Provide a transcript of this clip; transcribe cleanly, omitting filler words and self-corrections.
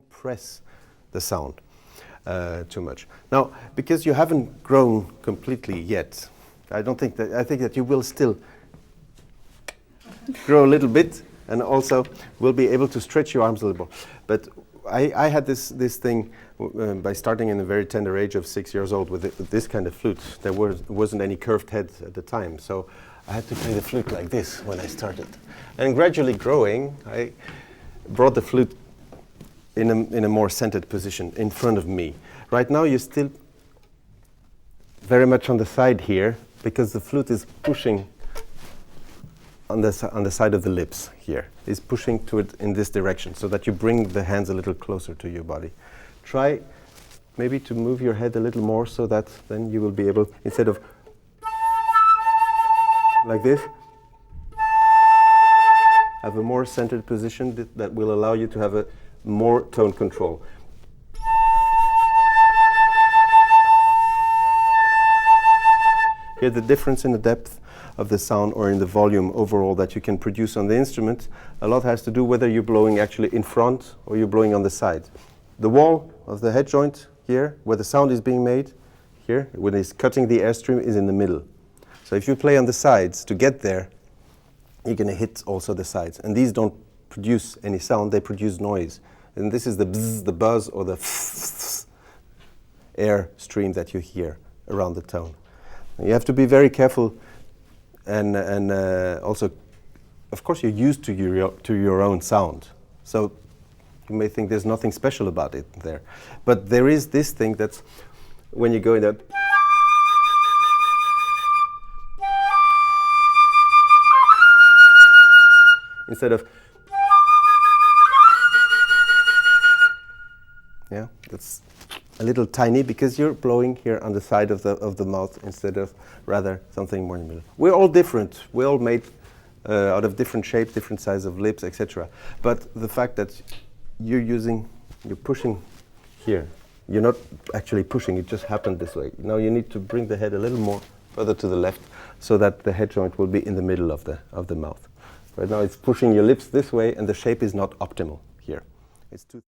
Press the sound too much. Now, because you haven't grown completely yet, I think that you will still grow a little bit, and also will be able to stretch your arms a little more. But I had this thing by starting in a very tender age of 6 years old with this kind of flute. There wasn't any curved head at the time, so I had to play the flute like this when I started. And gradually growing, I brought the flute in a more centered position in front of me. Right now you're still very much on the side here because the flute is pushing on the side of the lips here. It's pushing to it in this direction so that you bring the hands a little closer to your body. Try maybe to move your head a little more so that then you will be able, instead of like this, have a more centered position that will allow you to have a more tone control. Hear the difference in the depth of the sound or in the volume overall that you can produce on the instrument. A lot has to do whether you're blowing actually in front or you're blowing on the side. The wall of the head joint here, where the sound is being made, here, when it's cutting the airstream, is in the middle. So if you play on the sides to get there, you're going to hit also the sides. And these don't produce any sound, they produce noise. And this is the bzz, the buzz, or the air stream that you hear around the tone. You have to be very careful, and also, of course, you're used to your own sound. So you may think there's nothing special about it there. But there is this thing that's, when you go in that, instead of, yeah, that's a little tiny because you're blowing here on the side of the mouth instead of rather something more in the middle. We're all different. We're all made out of different shapes, different size of lips, etc. But the fact that you're pushing here, you're not actually pushing, it just happened this way. Now you need to bring the head a little more further to the left so that the head joint will be in the middle of the mouth. Right now it's pushing your lips this way and the shape is not optimal here. It's too